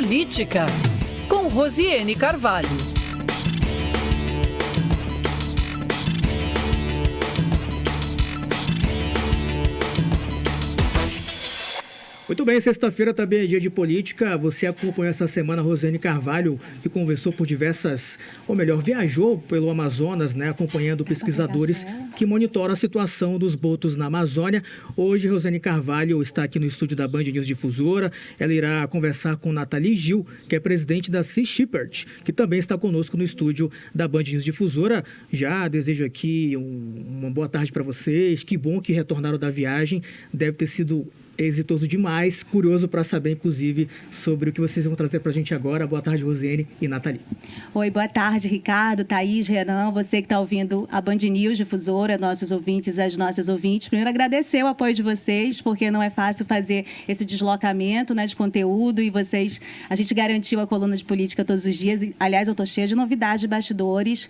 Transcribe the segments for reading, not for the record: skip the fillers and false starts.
Política, com Rosiane Carvalho. Muito bem, sexta-feira também é dia de política. Você acompanhou essa semana a Rosiane Carvalho, que conversou por diversas, ou melhor, viajou pelo Amazonas, né, acompanhando pesquisadores que monitoram a situação dos botos na Amazônia. Hoje, Rosiane Carvalho está aqui no estúdio da Band News Difusora. Ela irá conversar com Nathalie Gil, que é presidente da Sea Shepherd, que também está conosco no estúdio da Band News Difusora. Já desejo aqui uma boa tarde para vocês. Que bom que retornaram da viagem. Deve ter sido exitoso demais, curioso para saber, inclusive, sobre o que vocês vão trazer para a gente agora. Boa tarde, Rosiane e Nathalie. Oi, boa tarde, Ricardo, Thaís, Renan, você que está ouvindo a Band News Difusora, nossos ouvintes e as nossas ouvintes. Primeiro, agradecer o apoio de vocês, porque não é fácil fazer esse deslocamento, né, de conteúdo, e a gente garantiu a coluna de política todos os dias. Aliás, eu estou cheia de novidades de bastidores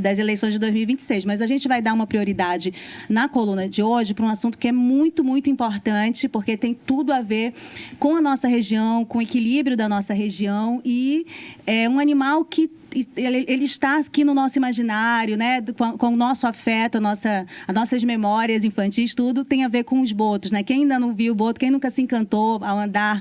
das eleições de 2026, mas a gente vai dar uma prioridade na coluna de hoje para um assunto que é muito, muito importante, porque tem tudo a ver com a nossa região, com o equilíbrio da nossa região, e é um animal que ele está aqui no nosso imaginário, né? Com o nosso afeto, as nossas memórias infantis, tudo tem a ver com os botos, né? Quem ainda não viu o boto, quem nunca se encantou ao andar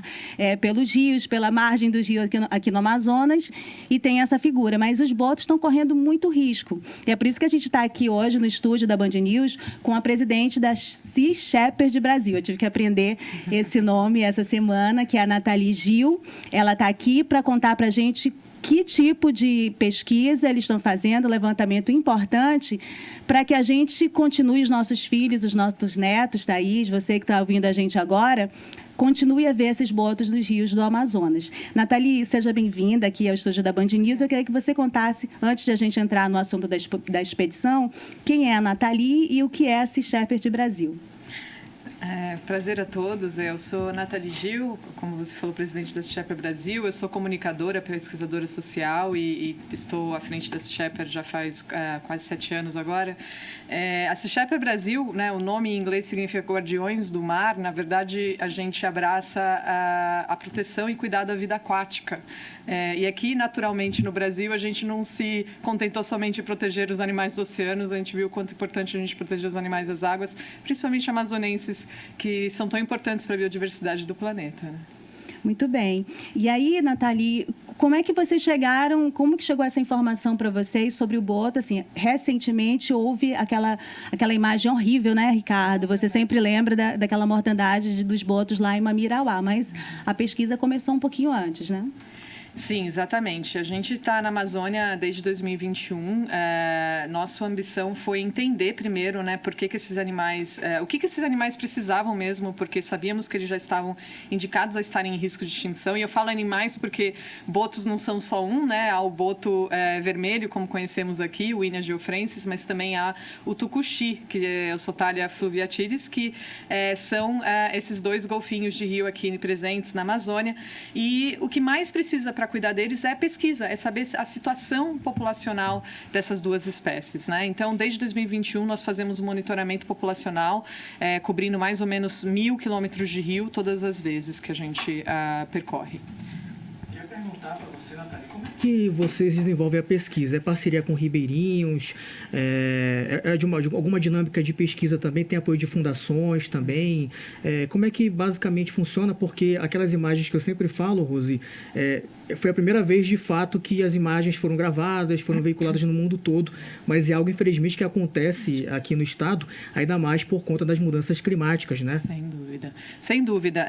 pelos rios, pela margem dos rios aqui no Amazonas, e tem essa figura. Mas os botos estão correndo muito risco. E é por isso que a gente está aqui hoje no estúdio da Band News com a presidente da Sea Shepherd Brasil. Eu tive que aprender esse nome essa semana, que é a Nathalie Gil. Ela está aqui para contar para a gente que tipo de pesquisa eles estão fazendo, levantamento importante, para que a gente continue, os nossos filhos, os nossos netos, Thaís, você que está ouvindo a gente agora, continue a ver esses botos nos rios do Amazonas. Nathalie, seja bem-vinda aqui ao estúdio da Band News. Eu queria que você contasse, antes de a gente entrar no assunto da expedição, quem é a Nathalie e o que é a Sea Shepherd Brasil. Prazer a todos. Eu sou Nathalie Gil, como você falou, presidente da Sea Shepherd Brasil. Eu sou comunicadora, pesquisadora social e estou à frente da Sea Shepherd já faz quase 7 anos agora. A Sea Shepherd Brasil, né, o nome em inglês significa Guardiões do Mar. Na verdade, a gente abraça a proteção e cuidado da vida aquática. E aqui, naturalmente, no Brasil, a gente não se contentou somente em proteger os animais do oceano. A gente viu o quanto é importante a gente proteger os animais das águas, principalmente amazonenses, que são tão importantes para a biodiversidade do planeta, né? Muito bem. E aí, Nathalie, como é que vocês chegaram, como que chegou essa informação para vocês sobre o boto? Assim, recentemente houve aquela imagem horrível, né, Ricardo? Você sempre lembra daquela mortandade dos botos lá em Mamirauá, mas a pesquisa começou um pouquinho antes, né? Sim, exatamente. A gente está na Amazônia desde 2021. Nossa ambição foi entender primeiro, né, por que esses animais, o que esses animais precisavam mesmo, porque sabíamos que eles já estavam indicados a estarem em risco de extinção. E eu falo animais porque botos não são só um, né? Há o boto vermelho, como conhecemos aqui, o Inia geofrensis, mas também há o tucuxi, que é o Sotalia fluviatilis, que são esses 2 golfinhos de rio aqui presentes na Amazônia. E o que mais precisa para cuidar deles é pesquisa, é saber a situação populacional dessas 2 espécies, né? Então, desde 2021, nós fazemos um monitoramento populacional, cobrindo mais ou menos 1.000 quilômetros de rio todas as vezes que a gente percorre. Eu ia perguntar para você, Nathalie, como é que vocês desenvolvem a pesquisa? É parceria com ribeirinhos? De alguma dinâmica de pesquisa também? Tem apoio de fundações também? Como é que basicamente funciona? Porque aquelas imagens que eu sempre falo, Rosi, foi a primeira vez, de fato, que as imagens foram gravadas, foram veiculadas no mundo todo, mas é algo, infelizmente, que acontece aqui no estado, ainda mais por conta das mudanças climáticas, né? Sem dúvida. Sem dúvida.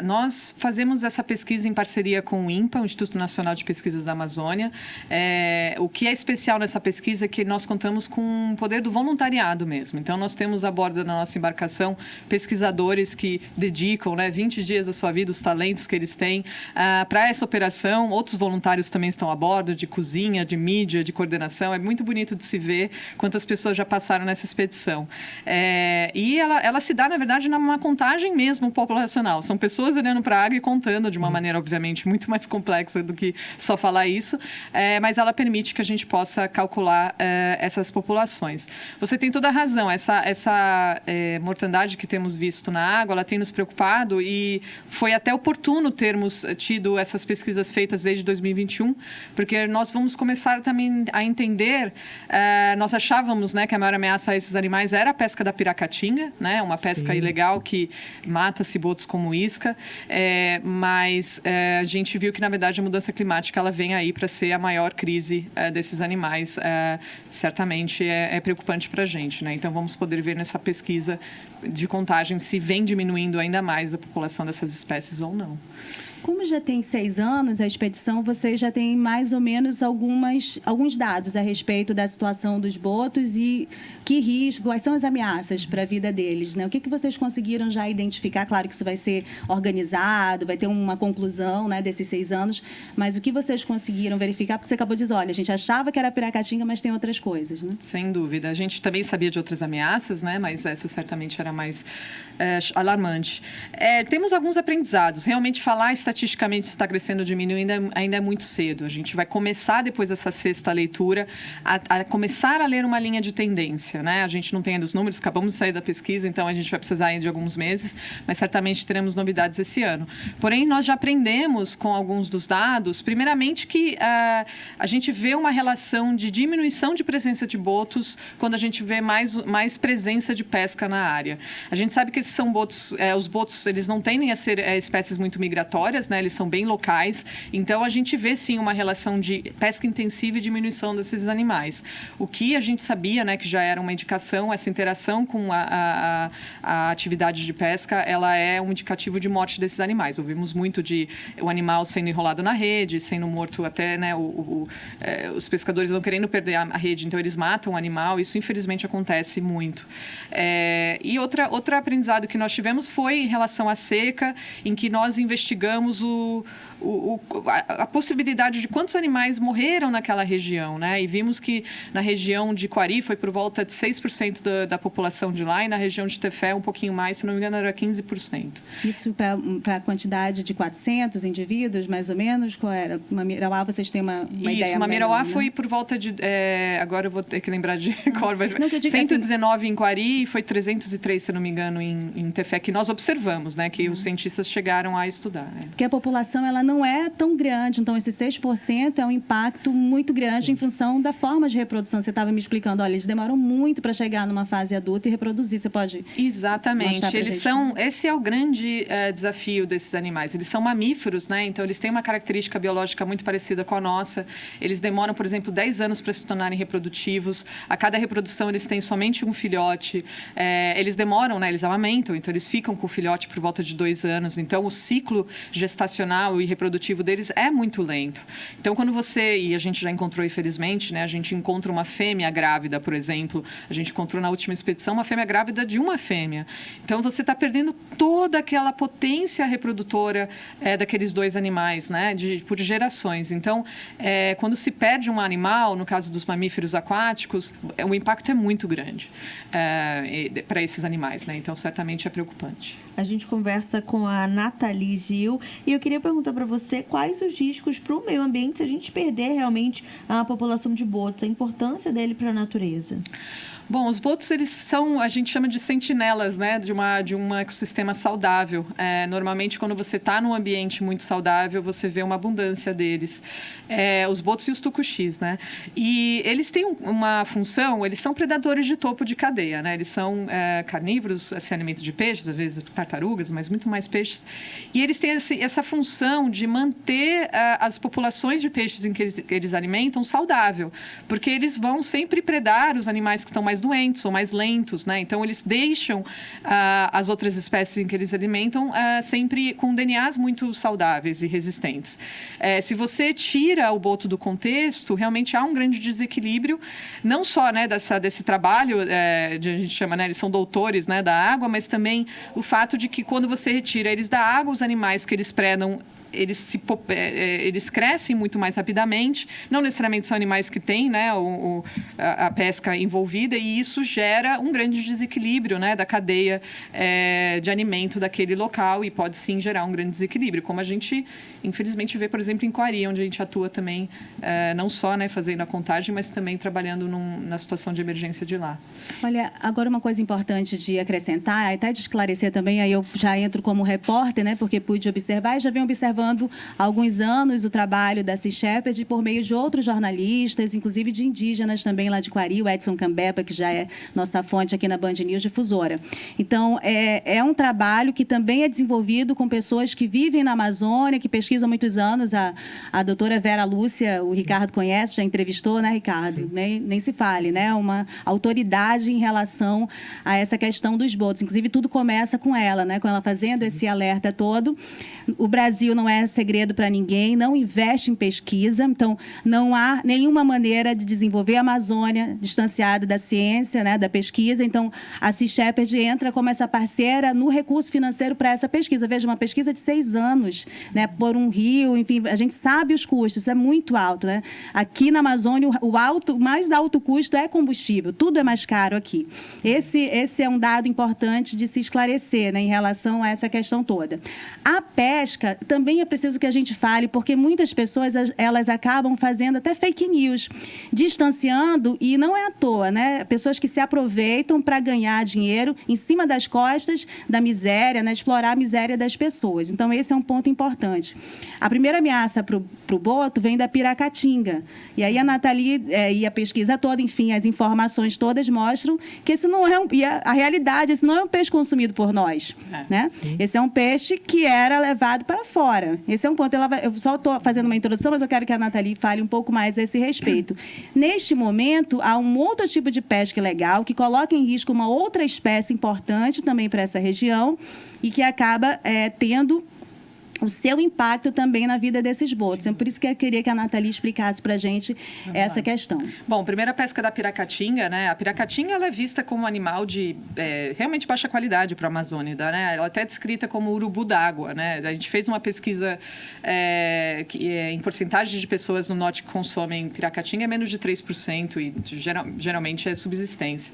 Nós fazemos essa pesquisa em parceria com o INPA, o Instituto Nacional de Pesquisas da Amazônia. O que é especial nessa pesquisa é que nós contamos com o poder do voluntariado mesmo. Então, nós temos a bordo da nossa embarcação pesquisadores que dedicam, né, 20 dias da sua vida, os talentos que eles têm, para essa operação. Outros voluntários também estão a bordo, de cozinha, de mídia, de coordenação. É muito bonito de se ver quantas pessoas já passaram nessa expedição. E ela se dá, na verdade, numa contagem mesmo populacional. São pessoas olhando para a água e contando de uma maneira, obviamente, muito mais complexa complexa do que só falar isso, mas ela permite que a gente possa calcular essas populações. Você tem toda a razão, essa mortandade que temos visto na água, ela tem nos preocupado e foi até oportuno termos tido essas pesquisas feitas desde 2021, porque nós vamos começar também a entender, nós achávamos, né, que a maior ameaça a esses animais era a pesca da piracatinga, né, uma pesca ilegal que mata cibotos como isca, mas a gente viu que, na verdade, a mudança climática ela vem aí para ser a maior crise desses animais, certamente é preocupante para a gente, né? Então, vamos poder ver nessa pesquisa de contagem se vem diminuindo ainda mais a população dessas espécies ou não. Como já tem 6 anos a expedição, vocês já têm mais ou menos alguns dados a respeito da situação dos botos e que risco, quais são as ameaças para a vida deles, né? O que vocês conseguiram já identificar? Claro que isso vai ser organizado, vai ter uma conclusão, né, desses 6 anos, mas o que vocês conseguiram verificar? Porque você acabou de dizer, olha, a gente achava que era piracatinga, mas tem outras coisas, né? Sem dúvida. A gente também sabia de outras ameaças, né? Mas essa certamente era mais alarmante. Temos alguns aprendizados. Realmente falar estatisticamente se está crescendo ou diminuindo ainda é muito cedo. A gente vai começar, depois dessa 6ª leitura, a começar a ler uma linha de tendência, né? A gente não tem ainda os números, acabamos de sair da pesquisa, então a gente vai precisar ainda de alguns meses, mas certamente teremos novidades esse ano. Porém, nós já aprendemos com alguns dos dados, primeiramente que a gente vê uma relação de diminuição de presença de botos quando a gente vê mais presença de pesca na área. A gente sabe que esses são botos, os botos, eles não tendem a ser espécies muito migratórias, né? Eles são bem locais, então a gente vê sim uma relação de pesca intensiva e diminuição desses animais. O que a gente sabia, né, que já era uma indicação, essa interação com a atividade de pesca, ela é um indicativo de morte desses animais. Ouvimos muito de o animal sendo enrolado na rede, sendo morto até, né, os pescadores não querendo perder a rede, então eles matam o animal. Isso infelizmente acontece muito. E outro aprendizado que nós tivemos foi em relação à seca, em que nós investigamos a possibilidade de quantos animais morreram naquela região, né? E vimos que na região de Quari foi por volta de 6% da população de lá, e na região de Tefé um pouquinho mais, se não me engano era 15%. Isso para a quantidade de 400 indivíduos, mais ou menos? Qual era? Mamirauá, vocês têm uma ideia? Isso, Mamirauá, né? Foi Foi por volta de... agora eu vou ter que lembrar de cor, mas 119 assim, em Quari e foi 303, se não me engano, em Tefé, que nós observamos, né? Que os cientistas chegaram a estudar. Porque a população ela não é tão grande, então esse 6% é um impacto muito grande em função da forma de reprodução. Você estava me explicando, olha, eles demoram muito para chegar numa fase adulta e reproduzir. Você pode... Exatamente. Esse é o grande desafio desses animais. Eles são mamíferos, né? Então eles têm uma característica biológica muito parecida com a nossa. Eles demoram, por exemplo, 10 anos para se tornarem reprodutivos. A cada reprodução eles têm somente um filhote. Eles demoram, né? Eles amamentam, então eles ficam com o filhote por volta de 2 anos. Então o ciclo gestacional e reprodutivo deles é muito lento. Então quando e a gente já encontrou, infelizmente, né? A gente encontra uma fêmea grávida, por exemplo. A gente encontrou na última expedição uma fêmea grávida de uma fêmea. Então você está perdendo toda aquela potência reprodutora daqueles 2 animais, né? Por gerações. Então, quando se perde um animal, no caso dos mamíferos aquáticos, o impacto é muito grande para esses animais, né? Então, certamente é preocupante. A gente conversa com a Nathalie Gil e eu queria perguntar para você quais os riscos para o meio ambiente se a gente perder realmente a população de botos, a importância dele para a natureza. Bom, os botos, eles são, a gente chama de sentinelas, né, de um ecossistema saudável. Normalmente, quando você está num ambiente muito saudável, você vê uma abundância deles. Os botos e os tucuxis, né? E eles têm uma função, eles são predadores de topo de cadeia, né? Eles são carnívoros, se alimentam de peixes, às vezes tartarugas, mas muito mais peixes. E eles têm essa função de manter as populações de peixes em que eles alimentam saudável, porque eles vão sempre predar os animais que estão mais doentes ou mais lentos, né? Então, eles deixam as outras espécies em que eles alimentam sempre com DNAs muito saudáveis e resistentes. Se você tira o boto do contexto, realmente há um grande desequilíbrio, não só, né, desse trabalho, a gente chama, né, eles são doutores, né, da água, mas também o fato de que quando você retira eles da água, os animais que eles predam eles crescem muito mais rapidamente, não necessariamente são animais que têm, né, a pesca envolvida, e isso gera um grande desequilíbrio, né, da cadeia de alimento daquele local, e pode sim gerar um grande desequilíbrio, como a gente infelizmente vê, por exemplo, em Coari, onde a gente atua também, não só, né, fazendo a contagem, mas também trabalhando na situação de emergência de lá. Olha, agora uma coisa importante de acrescentar, até de esclarecer também, aí eu já entro como repórter, né, porque pude observar e já venho observando há alguns anos o trabalho da Sea Shepherd por meio de outros jornalistas, inclusive de indígenas também lá de Coari, o Edson Cambepa, que já é nossa fonte aqui na Band News Difusora. Então, é um trabalho que também é desenvolvido com pessoas que vivem na Amazônia, que pesquisam há muitos anos. A doutora Vera Lúcia, o Ricardo conhece, já entrevistou, né, Ricardo? Nem se fale, né? Uma autoridade em relação a essa questão dos botos. Inclusive, tudo começa com ela, né? Com ela fazendo esse alerta todo. O Brasil não é segredo para ninguém, não investe em pesquisa, então não há nenhuma maneira de desenvolver a Amazônia distanciada da ciência, né, da pesquisa. Então, a Sea Shepherd entra como essa parceira no recurso financeiro para essa pesquisa. Veja, uma pesquisa de 6 anos, né, por um rio, enfim, a gente sabe os custos, isso é muito alto, né? Aqui na Amazônia, o mais alto custo é combustível, tudo é mais caro aqui. Esse é um dado importante de se esclarecer, né, em relação a essa questão toda. A pesca também é preciso que a gente fale, porque muitas pessoas elas acabam fazendo até fake news, distanciando, e não é à toa, né? Pessoas que se aproveitam para ganhar dinheiro em cima das costas da miséria, né? Explorar a miséria das pessoas. Então, esse é um ponto importante. A primeira ameaça para o boto vem da piracatinga. E aí a Nathalie e a pesquisa toda, enfim, as informações todas mostram que esse não é a realidade, esse não é um peixe consumido por nós, né? Esse é um peixe que era levado para fora. Esse é um ponto. Eu só estou fazendo uma introdução, mas eu quero que a Nathalie fale um pouco mais a esse respeito. Neste momento, há um outro tipo de pesca ilegal que coloca em risco uma outra espécie importante também para essa região e que acaba tendo o seu impacto também na vida desses botos. É por isso que eu queria que a Nathalie explicasse para a gente essa questão. Bom, primeiro a pesca da piracatinga, né? A piracatinga ela é vista como um animal de realmente baixa qualidade para a Amazônia, né? Ela até é descrita como urubu d'água, né? A gente fez uma pesquisa em porcentagem de pessoas no norte que consomem piracatinga é menos de 3% e geralmente é subsistência.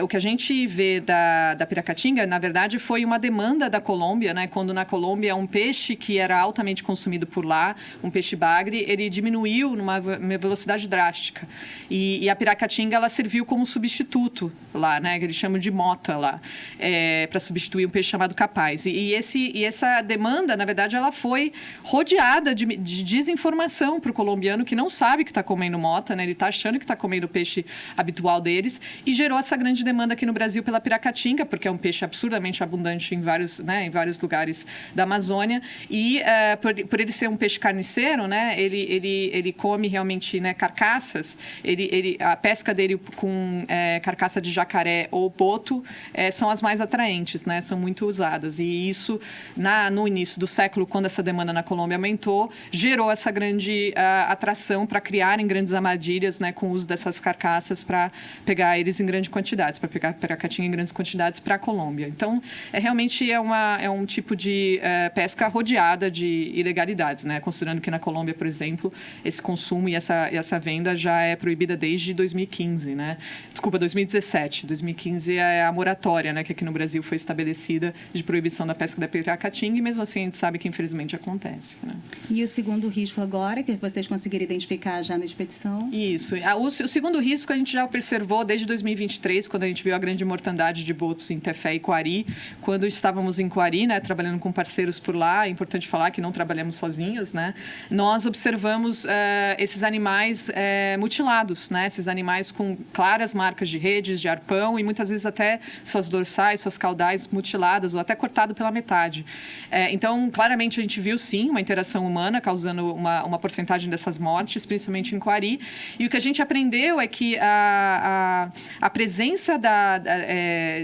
O que a gente vê da piracatinga, na verdade, foi uma demanda da Colômbia, né? Quando na Colômbia um peixe que era altamente consumido por lá, um peixe bagre, ele diminuiu numa velocidade drástica. E a piracatinga, ela serviu como substituto lá, né? Que eles chamam de mota lá, para substituir um peixe chamado capaz. E essa demanda, na verdade, ela foi rodeada de desinformação para o colombiano que não sabe que está comendo mota, né? Ele está achando que está comendo o peixe habitual deles e gerou essa grande demanda aqui no Brasil pela piracatinga, porque é um peixe absurdamente abundante em vários lugares da Amazônia. E por ele ser um peixe carniceiro, né, ele come realmente, né, carcaças. A pesca dele com carcaça de jacaré ou boto são as mais atraentes, né, são muito usadas. E isso, no início do século, quando essa demanda na Colômbia aumentou, gerou essa grande atração para criarem grandes armadilhas, né, com o uso dessas carcaças para pegar eles em grandes quantidades, para pegar piracatinga em grandes quantidades para a Colômbia. Então, realmente é um tipo de pesca rodeada de ilegalidades, né? Considerando que na Colômbia, por exemplo, esse consumo e essa venda já é proibida desde 2015, né? Desculpa, 2017. 2015 é a moratória, né, que aqui no Brasil foi estabelecida de proibição da pesca da piracatinga e mesmo assim a gente sabe que infelizmente acontece, né? E o segundo risco agora, que vocês conseguiram identificar já na expedição? Isso. O segundo risco a gente já observou desde 2023, quando a gente viu a grande mortandade de botos em Tefé e Coari, quando estávamos em Coari, né, trabalhando com parceiros por lá. É importante falar que não trabalhamos sozinhos, né? Nós observamos esses animais mutilados, né? Esses animais com claras marcas de redes, de arpão e muitas vezes até suas dorsais, suas caudais mutiladas ou até cortado pela metade. Então, claramente a gente viu sim uma interação humana causando uma porcentagem dessas mortes, principalmente em Coari. E o que a gente aprendeu é que a presença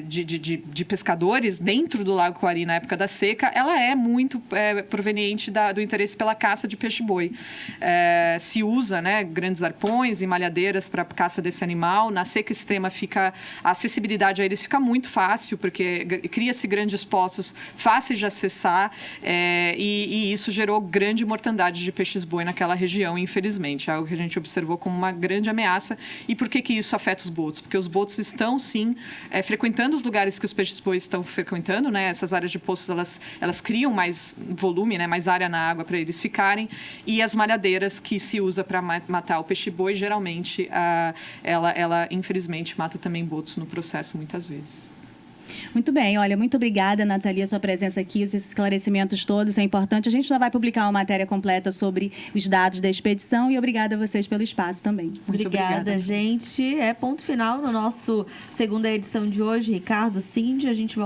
de pescadores dentro do Lago Coari na época da seca, ela é muito proveniente do interesse pela caça de peixe-boi. Se usa, né, grandes arpões e malhadeiras para a caça desse animal. Na seca extrema a acessibilidade a eles fica muito fácil, porque cria-se grandes poços fáceis de acessar, e isso gerou grande mortandade de peixes-boi naquela região, infelizmente. É algo que a gente observou como uma grande ameaça. E por que isso afeta os botos? Porque os botos estão, sim, frequentando os lugares que os peixes-boi estão frequentando, né? Essas áreas de poços, elas criam mais volume, né? Mais área na água para eles ficarem. E as malhadeiras que se usa para matar o peixe-boi, geralmente, ela, infelizmente, mata também botos no processo, muitas vezes. Muito bem, olha, muito obrigada, Nathalie, a sua presença aqui, esses esclarecimentos todos, é importante. A gente já vai publicar uma matéria completa sobre os dados da expedição e obrigada a vocês pelo espaço também. Muito obrigada, gente. Ponto final no nosso segunda edição de hoje. Ricardo, Cindy, a gente volta